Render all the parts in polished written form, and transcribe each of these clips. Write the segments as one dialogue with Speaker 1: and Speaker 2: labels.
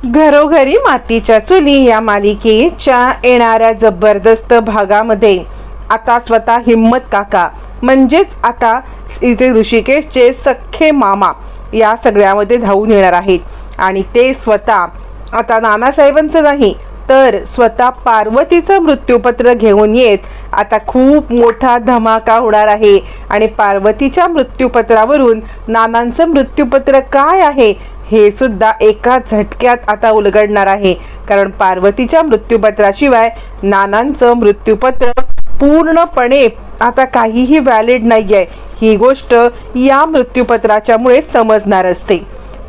Speaker 1: घरोघरी मातीच्या चुली या मालिकेच्या येणाऱ्या जबरदस्त भागामध्ये आता स्वतः हिम्मत काका म्हणजेच आता इथे ऋषिकेशचे सख्खे मामा या सगळ्यामध्ये धावून येणार आहेत आणि ते स्वतः आता नानासाहेबांचं नाही तर स्वतः पार्वतीचं मृत्यूपत्र घेऊन येत आता खूप मोठा धमाका होणार आहे आणि पार्वतीच्या मृत्यूपत्रावरून नानांचं मृत्यूपत्र काय आहे हे सुद्धा एका झटक्यात आता उलगडणार आहे। कारण पार्वतीच्या मृत्यूपत्राशिवाय नानांचं मृत्यूपत्र पूर्णपणे आता काहीही व्हॅलिड नाहीये ही गोष्ट या मृत्यूपत्राच्यामुळे समजणार असते।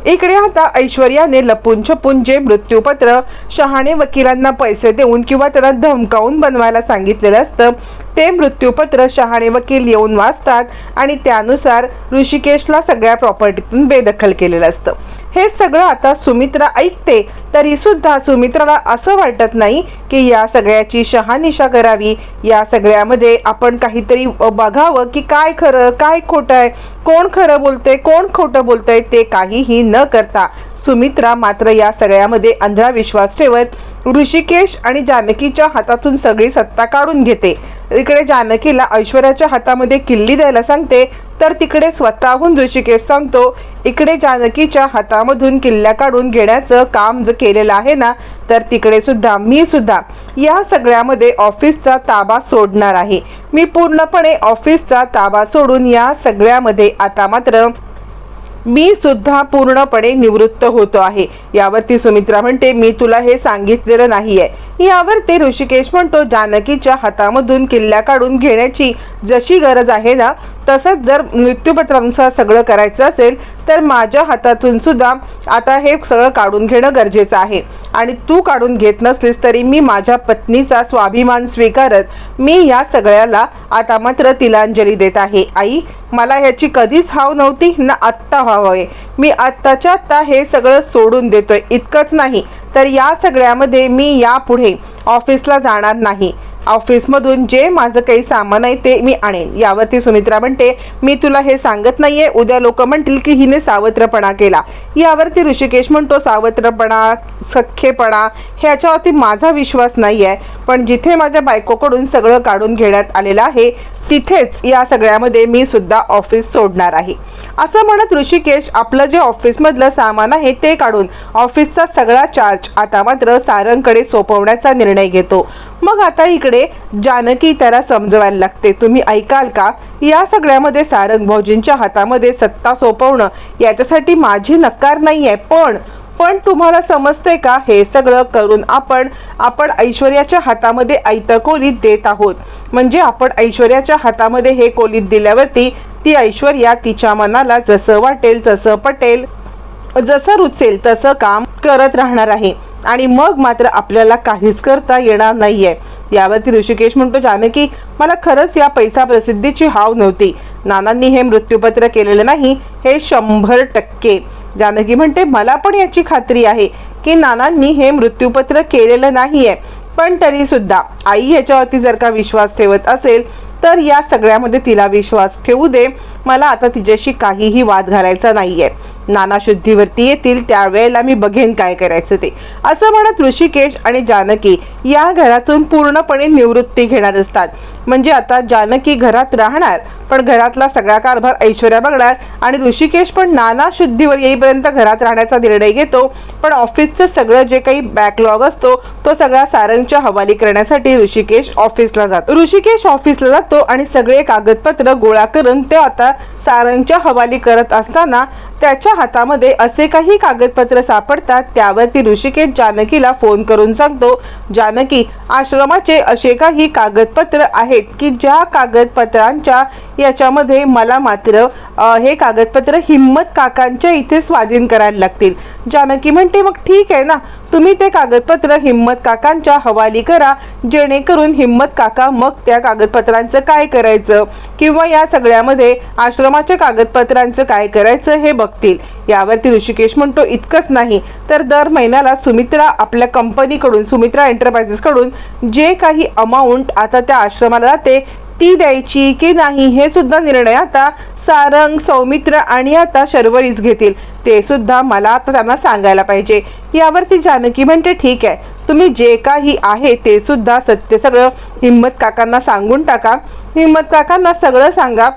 Speaker 1: इकडे आता ऐश्वर्याने लपून छपून जे मृत्यूपत्र शहाणे वकिलांना पैसे देऊन किंवा त्यांना धमकावून बनवायला सांगितलेलं असतं ते मृत्यूपत्र शहाणे वकील येऊन वाचतात आणि त्यानुसार ऋषिकेशला सगळ्या प्रॉपर्टीतून बेदखल केलेलं असतं। हे सगळं आता सुमित्रा ऐकते तरी सुद्धा सुमित्राला असं वाटत नाही की या सगळ्याची शहानिशा करावी, या सगळ्यामध्ये आपण काहीतरी बघावं की काय खरं काय खोटं आहे, कोण खरं बोलतंय कोण खोटं बोलतंय ते काहीही न करता सुमित्रा मात्र या सगळ्यामध्ये अंधळा विश्वास ठेवत ऋषिकेश आणि जानकीच्या हातातून सगळी सत्ता काढून घेते। इकडे जानकीला ऐश्वर्याच्या हातामध्ये किल्ली द्यायला सांगते तर तिकडे स्वतःहून ऋषिकेश सांगतो इकडे जानकीच्या हातामधून किल्ल्या काढून घेण्याचं काम जर केलेलं आहे ना तर तिकडे सुद्धा मी सुद्धा या सगळ्यामध्ये ऑफिसचा ताबा सोडणार आहे। मी पूर्णपणे ऑफिसचा ताबा सोडून या सगळ्यामध्ये आता मात्र मी सुद्धा पूर्णपणे निवृत्त होतो आहे। यावरती सुमित्रा म्हणते मी तुला हे सांगितलेलं नाहीये। यावरती ऋषिकेश म्हणतो जानकीच्या हातामधून किल्ल्या काढून घेण्याची जशी गरज आहे ना तसंच जर मृत्यूपत्रानुसार सगळं करायचं असेल तर माझ्या हातातून सुद्धा आता हे सगळं काढून घेणं गरजेचं आहे आणि तू काढून घेत नसलीस तरी मी माझ्या पत्नीचा स्वाभिमान स्वीकारत मी या सगळ्याला आता मात्र तिलांजली देत आहे। आई मला ह्याची कधीच हाव नव्हती ना आत्ता हाव आहे। मी आत्ताच्या आत्ता हे सगळं सोडून देतोय। इतकंच नाही तर या सगळ्यामध्ये मी यापुढे ऑफिसला जाणार नाही। ऑफिसमधून जे माझं काही सामान आहे ते मी आणेन। यावरती सुमित्रा म्हणते मी तुला हे सांगत नाहीये, उद्या लोक म्हणतील की हिने सावत्रपणा केला। यावरती ऋषिकेश म्हणतो सावत्रपणा सख्खेपणा ह्याच्यावरती माझा विश्वास नाहीये, पण जिथे माझ्या बायकोकडून सगळं काढून घेण्यात आलेलं आहे तिथेच या सगळ्यामध्ये मी सुद्धा ऑफिस सोडणार आहे। असं म्हणत ऋषिकेश आपलं जे ऑफिसमधलं सामान आहे ते काढून ऑफिसचा सगळा चार्ज आता मात्र सारंगकडे सोपवण्याचा निर्णय घेतो। मग आता इकडे जानकी त्याला समजवायला लागते तुम्ही ऐकाल का, या सगळ्यामध्ये सारंग भाऊजींच्या हातामध्ये सत्ता सोपवणं याच्यासाठी माझी नकार नाहीये, पण तुम्हाला समजते का हे सगळं करून आपण ऐश्वर्याच्या हातामध्ये आयतं कोलीत देत आहोत। म्हणजे आपण ऐश्वर्याच्या हातामध्ये हे कोलीत दिल्यावरती ती ऐश्वर्या तिच्या मनाला जसं वाटेल तसं पटेल जसं रुचेल तसं काम करत राहणार आहे आणि मग मात्र आपल्याला काहीच करता येणार नाहीये। यावरती ऋषिकेश म्हणतो जानकी मला खरंच या पैसा प्रसिद्धीची हाव नव्हती। नानांनी हे मृत्यूपत्र केलेलं नाही हे 100%। जानकी म्हणते मला पण याची खात्री आहे की नानांनी हे मृत्यूपत्र केलेलं नाहीये, पण तरी सुद्धा आई याच्यावरती जर का विश्वास ठेवत असेल तर या सगळ्यामध्ये तिला विश्वास ठेवू दे। मला आता तिच्याशी काहीही वाद घालायचा नाहीये। नाना शुद्धीवरती येतील त्यावेळेला मी बघेन काय करायचं ते। असं म्हणत ऋषिकेश आणि जानकी या घरातून पूर्णपणे निवृत्ती घेणार असतात। म्हणजे आता जानकी घरात राहणार पण घरातला सगळा कारभार ऐश्वर्या बघणार आणि ऋषिकेश पण नाना शुद्धीवर येईपर्यंत घरात राहण्याचा निर्णय घेतो। पण ऑफिसचं सगळं जे काही बॅकलॉग असतो तो सगळा सारंगच्या हवाली करण्यासाठी ऋषिकेश ऑफिसला जातो आणि सगळे कागदपत्र गोळा करून ते आता सारंगच्या हवाली करत असताना त्याच्या हातामध्ये असे काही कागदपत्र सापडतात। त्यावरती ऋषिकेश जानकीला फोन करून सांगतो जानकी आश्रमाचे असे काही कागदपत्र आहेत की ज्या कागदपत्रांच्या याच्यामध्ये मला मात्र हे कागदपत्र हिम्मत काकांच्या इथे स्वाधीन करायला लागतील। जानकी म्हणते मग ठीक आहे ना, तुम्ही ते कागदपत्र हिम्मत काकांच्या हवाली करा जेणेकरून हिम्मत काका मग त्या कागदपत्रांचं काय करायचं किंवा या सगळ्यामध्ये आश्रमाच्या कागदपत्रांचं काय करायचं हे बघतील। यावरती ऋषिकेश म्हणतो इतकंच नाही तर दर महिन्याला सुमित्रा आपल्या कंपनीकडून सुमित्रा एंटरप्राइजेस कडून जे काही अमाऊंट आता त्या आश्रमाला जाते ती द्यायची की नाही हे सुद्धा निर्णय आता सारंग सौमित्र आणि आता शर्वरीच घेतील। ते सुद्धा मला आता त्यांना सांगायला पाहिजे. यावरती जानकी म्हणते ठीक आहे, तुम्ही जे काही आहे ते सुद्धा सत्य सगळं हिम्मत काकांना सांगून टाका. हिम्मत काकांना सगळं सांगा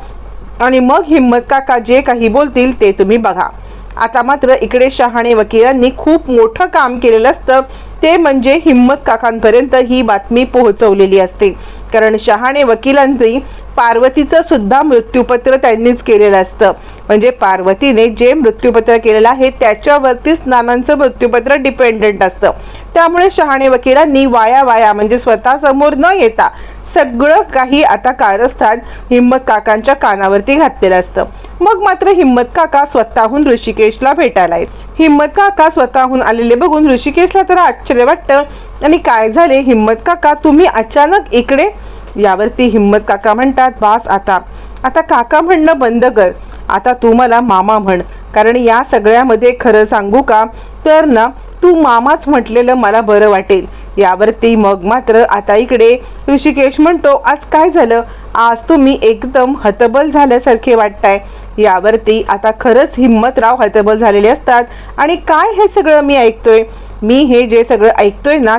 Speaker 1: आणि मग हिम्मत काका जे काही बोलतील ते तुम्ही बघा. आता मात्र इकडे शहाणे वकिलांनी खूप मोठं काम केलेलं असतं, ते म्हणजे हिम्मत काकांपर्यंत ही बातमी पोहोचवलेली असते. कारण शहाणे वकिलांनी पार्वतीचं सुद्धा मृत्यूपत्र त्यांनीच केलेलं असतं. म्हणजे पार्वतीने जे मृत्यूपत्र केलेलं आहे त्याच्यावरतीच नानांचं मृत्यूपत्र डिपेंडंट असतं. त्यामुळे शहाणे वकिलांनी वाया म्हणजे स्वतः समोर न येता सगळं काही आता कारस्थान हिम्मत काकांच्या कानावरती घातलेलं असतं. मग मात्र हिम्मत काका स्वतःहून ऋषिकेशला भेटायला येत. हिम्मत काका स्वतःहून आलेले बघून ऋषिकेशला तर आश्चर्य वाटतं. आणि काय झाले हिम्मत काका, तुम्ही अचानक इकडे? यावरती हिम्मत काका म्हणतात, बास आता काका म्हणणं बंद कर, आता तू मला मामा म्हण. कारण या सगळ्यामध्ये खरं सांगू का तर ना तू मामाच म्हटलेलं मला बरं वाटेल. यावरती मग मात्र आता इकडे ऋषिकेश म्हणतो, आज काय झालं, आज तुम्ही एकदम हतबल झाल्यासारखे वाटताय. यावरती आता खरंच हिम्मतराव हतबल झालेले असतात. आणि काय हे सगळं मी ऐकतोय, मी हे जे सगळं ऐकतोय ना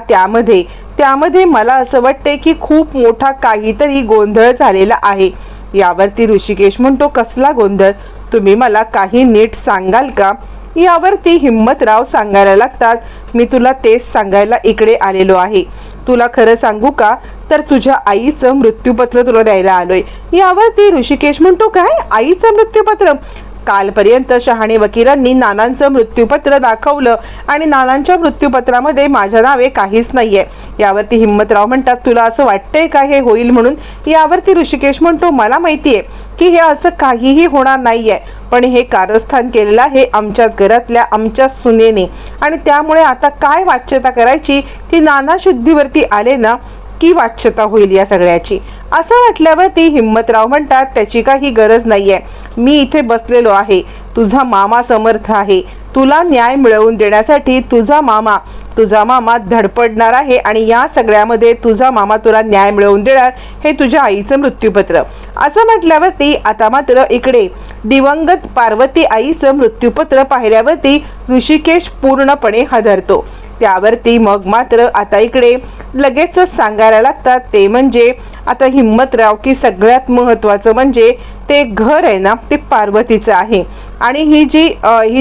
Speaker 1: त्यामध्ये मला असं वाटतंय की खूप मोठा काहीतरी गोंधळ झालेला आहे. यावरती ऋषिकेश म्हणतो, कसला गोंधळ, तुम्ही मला काही नीट सांगाल का? यावरती हिम्मतराव सांगायला लागतात, मी तुला तेच सांगायला इकडे आलेलो आहे. तुला खरं सांगू का तर तुझ्या आईचं मृत्यूपत्र तुला द्यायला आलोय. यावरती ऋषिकेश म्हणतो, काय आईचं मृत्यूपत्र? कालपर्यंत शहाणे वकिलांनी नानांचं मृत्यूपत्र दाखवलं आणि नानांच्या मृत्यूपत्रामध्ये माझ्या नावे काहीच नाहीये. यावरती हिम्मतराव म्हणतात, तुला असं वाटतंय का हे होईल म्हणून? यावरती ऋषिकेश म्हणतो, मला माहितीये की हे असं काहीही होणार नाहीये, पण हे कारस्थान केलेलं आहे आमच्याच घरातल्या आमच्या सुनेने. आणि त्यामुळे आता काय वाच्यता करायची, ती नाना शुद्धीवरती आले ना की वाच्यता होईल या सगळ्याची. असं म्हटल्यावरती हिम्मतराव म्हणतात, त्याची काही गरज नाहीये, मी इथे बसलेलो आहे, तुझा मामा समर्थ आहे. तुला न्याय मिळवून देण्यासाठी तुझा मामा धडपडणार आहे. आणि या सगळ्यामध्ये तुझा मामा तुला न्याय मिळवून देणार, हे तुझ्या आईचं मृत्यूपत्र. असं म्हटल्यावरती आता मात्र इकडे दिवंगत पार्वती आईचं मृत्यूपत्र पाहिल्यावरती ऋषिकेश पूर्णपणे हादरतो. त्यावरती मग मात्र आता इकडे लगेचच सांगायला लागतात, ते म्हणजे आता हिम्मतराव की सगळ्यात महत्त्वाचं म्हणजे ते घर आहे ना ते पार्वतीचं आहे. आणि ही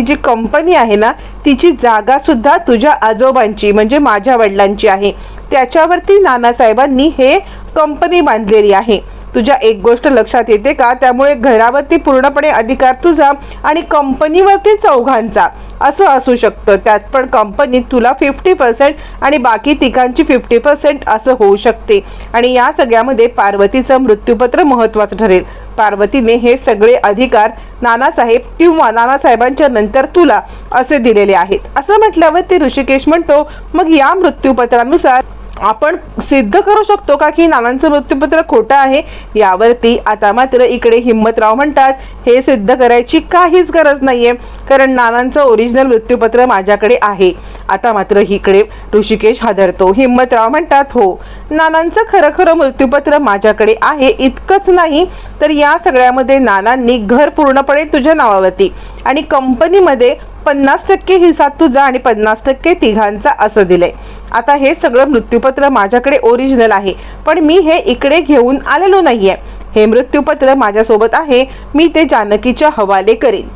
Speaker 1: जी कंपनी आहे ना तिची जागा सुद्धा तुझ्या आजोबांची म्हणजे माझ्या वडिलांची आहे. त्याच्यावरती नानासाहेबांनी हे कंपनी बांधलेली आहे. तुझ्या एक गोष्ट लक्षात येते का, त्यामुळे घरावरती पूर्णपणे अधिकार तुझा आणि कंपनीवरती चौघांचा असं असू शकतं. त्यात पण कंपनी तुला 50% आणि बाकी तिघांची 50% असं होऊ शकते. आणि या सगळ्यामध्ये पार्वतीचं मृत्यूपत्र महत्त्वाचं ठरेल. पार्वतीने हे सगळे अधिकार नानासाहेब किंवा नानासाहेबांच्या नंतर तुला असे दिलेले आहेत. असं म्हटल्यावर ते ऋषिकेश म्हणतो, मग या मृत्यूपत्रानुसार आपण सिद्ध करू शकतो का की नानांचं मृत्यूपत्र खोटं आहे? यावरती आता मात्र इकडे हिम्मतराव म्हणतात, हे सिद्ध करायची काहीच गरज नाहीये, कारण नानांचं ओरिजिनल मृत्यूपत्र माझ्याकडे आहे. आता मात्र इकडे ऋषिकेश हादरतो. हिम्मतराव म्हणतात, हो नानांचं खरं मृत्यूपत्र माझ्याकडे आहे. इतकंच नाही तर या सगळ्यामध्ये नानांनी घर पूर्णपणे तुझ्या नावावरती आणि कंपनीमध्ये 50% हिस्सा तुझा आणि 50% तिघांचा असं दिलंय. आता हे सगळं मृत्यूपत्र माझ्याकडे ओरिजिनल आहे, पण मी हे इकडे घेऊन आलेलो नाहीये. हे मृत्यूपत्र माझ्यासोबत आहे, मी ते जानकीच्या हवाले करेन.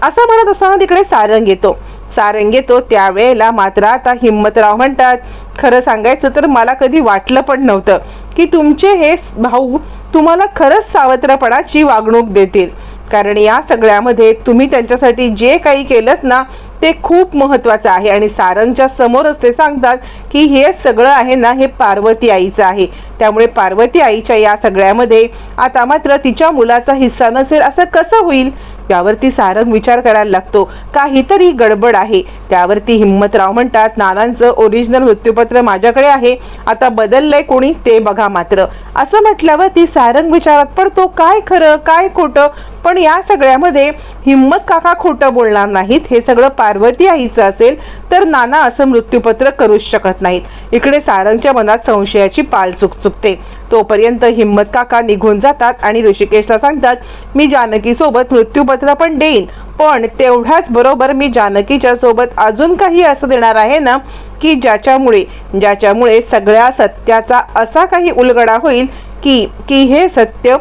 Speaker 1: असं म्हणत असताना तिकडे सारंग येतो. त्यावेळेला मात्र आता हिम्मतराव म्हणतात, खरं सांगायचं तर मला कधी वाटलं पण नव्हतं की तुमचे हे भाऊ तुम्हाला खरंच सावत्रपणाची वागणूक देतील. कारण या सगळ्यामध्ये तुम्ही त्यांच्यासाठी जे काही केलंत ना ते खूप महत्त्वाचं आहे. आणि सारंगच्या समोरच ते सांगतात की हे सगळं आहे ना हे पार्वती आईचं आहे. त्यामुळे पार्वती आईच्या या सगळ्यामध्ये आता मात्र तिच्या मुलाचा हिस्सा नसेल असं कसं होईल? यावरती सारंग विचार करायला लागतो, काहीतरी गडबड आहे. त्यावरती हिम्मतराव म्हणतात, नानांचं ओरिजिनल मृत्यूपत्र माझ्याकडे आहे, आता बदललंय कोणी ते बघा मात्र. असं म्हटल्यावर ती सारंग विचारात पडतो, काय खरं काय खोटं? पण या सगळ्यामध्ये हिम्मत काका खोटं बोलणार नाहीत. हे सगळं पार्वती आईचं असेल तर नाना असं मृत्यूपत्र करूच शकत नाहीत. इकडे सारंगच्या मनात संशयाची पाल चुकते. तोपर्यंत हिम्मत काका निघून जातात आणि ऋषिकेशला सांगतात, मी जानकी सोबत मृत्यूपत्र पण देईन, पण तेवढ्याच बरोबर मी जानकीच्या सोबत अजून काही असं देणार आहे ना की ज्याच्यामुळे सगळ्या सत्याचा असा काही उलगडा होईल की की हे सत्य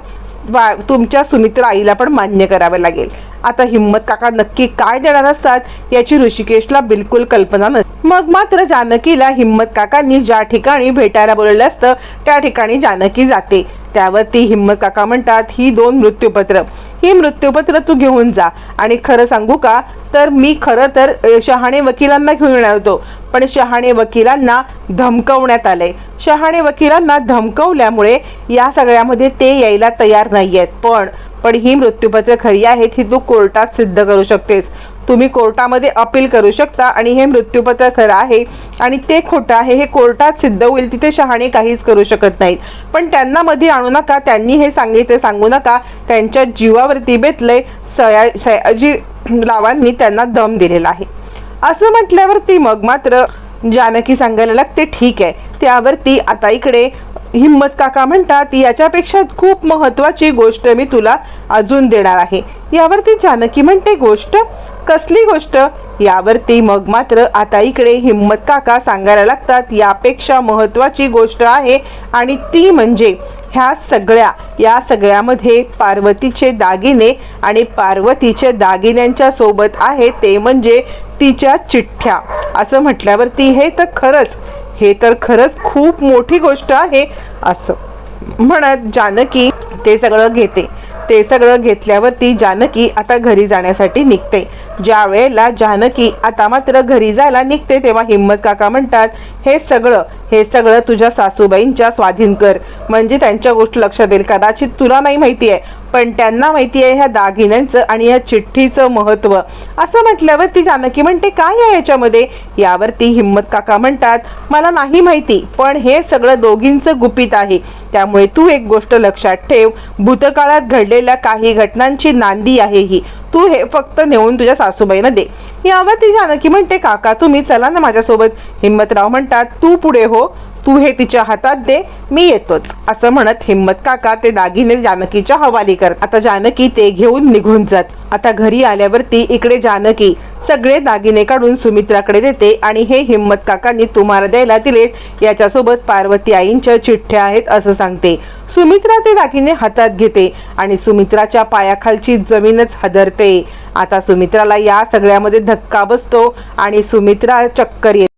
Speaker 1: तुमच्या सुमित्रा आईला पण मान्य करावे लागेल. आता हिम्मत काका नक्की काय देणार असतात याची ऋषिकेशला बिलकुल कल्पना नसते. मग मात्र जानकीला हिम्मत काकांनी ज्या ठिकाणी भेटायला बोलवलं असतं त्या ठिकाणी जानकी जाते. त्यावरती हिम्मत काका म्हणतात, ही मृत्यूपत्र तू घेऊन जा. आणि खरं सांगू का तर मी खरं तर शहाणे वकिलांना घेऊन येणार होतो, पण शहाणे वकिलांना धमकवण्यात आलंय. शहाणे वकिलांना धमकवल्यामुळे या सगळ्यामध्ये ते यायला तयार नाहीयेत. पण ही मृत्यूपत्र खरी आहेत ही तू कोर्टात सिद्ध करू शकतेस. तुम्ही कोर्टामध्ये अपील करू शकता आणि हे मृत्यूपत्र खरं आहे आणि ते खोटं आहे हे कोर्टात सिद्ध होईल. तिथे शहाणे काहीच करू शकत नाहीत. पण त्यांना मध्ये आणू नका, त्यांनी हे सांगितले सांगू नका. त्यांच्या जीवावरती बेतलंय. सयाजी रावांनी त्यांना दम दिलेला आहे असं म्हटल्यावरती मग मात्र जानकी सांगायला लागते, ठीक आहे. त्यावरती आता इकडे हिम्मत काका म्हणतात, याच्यापेक्षा खूप महत्वाची गोष्ट मी तुला अजून देणार आहे. यावरती जानकी म्हणते, गोष्ट कसली गोष्ट? यावरती मग मात्र आता इकडे हिम्मत काका सांगायला लागतात, यापेक्षा महत्वाची गोष्ट आहे आणि ती म्हणजे या सगळ्यामध्ये पार्वतीचे दागिने आणि पार्वतीच्या दागिन्यांच्या सोबत आहे ते म्हणजे तिच्या चिठ्ठ्या. असं म्हटल्यावरती हे तर खरंच खूप मोठी गोष्ट आहे असं म्हणत जानकी ते सगळं घेतल्यावरती जानकी आता घरी जाण्यासाठी निघते. ज्या वेळेला जानकी आता मात्र घरी जायला निघते तेव्हा हिम्मत काका म्हणतात, हे सगळं तुझ्या सासूबाईंच्या स्वाधीन कर, म्हणजे त्यांच्या गोष्टी लक्षात येईल. कदाचित तुला नाही माहिती आहे पण त्यांना माहिती आहे ह्या दागिन्यांचं आणि ह्या चिठ्ठीचं महत्त्व. असं म्हटल्यावरती जानकी म्हणते, काय आहे याच्यामध्ये? यावरती हिम्मत काका म्हणतात, मला नाही माहिती, पण हे सगळं दोघींचं गुपित आहे. त्यामुळे तू एक गोष्ट लक्षात ठेव, भूतकाळात घडलेल्या काही घटनांची नांदी आहे ही. तू हे फक्त नेऊन तुझ्या सासूबाईंना दे. यावरती जानकी म्हणते, काका तुम्ही चला ना माझ्यासोबत. हिम्मतराव म्हणतात, तू पुढे हो, तू हे तिच्या हातात दे, मी येतोच. असं म्हणत हिम्मत काका ते दागिने जानकीच्या हवाली करत. आता जानकी ते घेऊन निघून जात. आता घरी आल्यावरती इकडे जानकी सगळे दागिने काढून सुमित्राकडे देते आणि हे हिम्मत काकांनी तुम्हाला द्यायला दिलेत, याच्यासोबत पार्वती आईंच्या चिठ्ठ्या आहेत असं सांगते. सुमित्रा ते दागिने हातात घेते आणि सुमित्राच्या पायाखालची जमीनच हादरते. आता सुमित्राला या सगळ्यामध्ये धक्का बसतो आणि सुमित्रा चक्कर येते,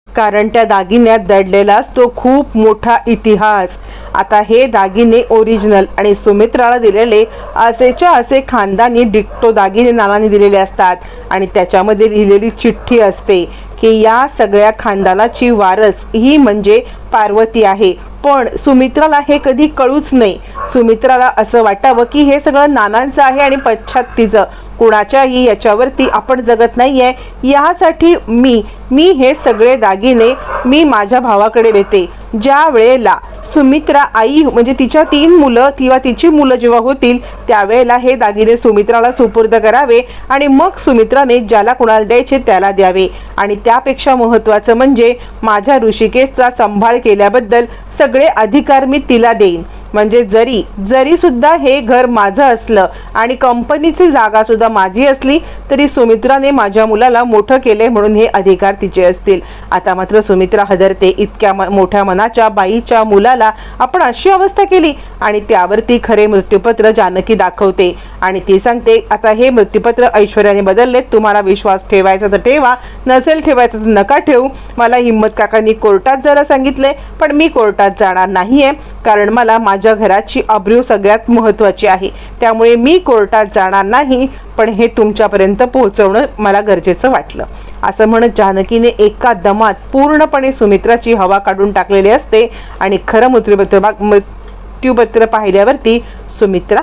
Speaker 1: कारण त्या दागिन्यात दडलेला असतो खूप मोठा इतिहास. आता हे दागिने ओरिजिनल आणि सुमित्राला दिलेले असेच्या असे खानदानी डिक्टो दागिने नावाने दिलेले असतात आणि त्याच्यामध्ये लिहिलेली चिठ्ठी असते की या सगळ्या खानदानाची वारस ही म्हणजे पार्वती आहे. पण सुमित्राला हे कधी कळूच नाही. सुमित्राला असं वाटावं की हे सगळं नानांचं आहे आणि पश्चात तिचं, कुणाच्याही याच्यावरती आपण जगत नाहीये. यासाठी मी हे सगळे दागिने मी माझ्या भावाकडे देते. ज्या वेळेला सुमित्रा आई म्हणजे तिच्या 3 मुलं किंवा तिची मुलं जेव्हा होतील त्यावेळेला हे दागिने सुमित्राला सुपूर्द करावे आणि मग सुमित्राने ज्याला कुणाला द्यायचे त्याला द्यावे. आणि त्यापेक्षा महत्त्वाचं म्हणजे माझ्या ऋषिकेशचा सांभाळ केल्याबद्दल सगळे अधिकार मी तिला देईन. म्हणजे जरी सुद्धा हे घर माझं असलं आणि कंपनीची जागा सुद्धा माझी असली तरी सुमित्राने माझ्या मुलाला मोठं केले म्हणून हे अधिकार तिचे असतील. आता मात्र सुमित्रा हदरते. इतक्या मोठ्या मनाच्या बाईच्या मुलाला आपण अशी अवस्था केली. आणि त्यावरती खरे मृत्यूपत्र जानकी दाखवते आणि ती सांगते, आता हे मृत्यूपत्र ऐश्वर्याने बदलले, तुम्हाला विश्वास ठेवायचा तर ठेवा, नसेल ठेवायचा तर नका ठेवू. मला हिम्मत काकांनी कोर्टात जायला सांगितले पण मी कोर्टात जाणार नाहीये, कारण मला माझ्या घराची अब्रू सगळ्यात महत्त्वाची आहे. त्यामुळे मी कोर्टात जाणार नाही, पण हे तुमच्यापर्यंत पोहोचवणं मला गरजेचं वाटलं. असं म्हणत जानकीने एका दमात पूर्णपणे सुमित्राची हवा काढून टाकलेली असते आणि खरं मृत्यूपत्र पाहिल्यावरती सुमित्रा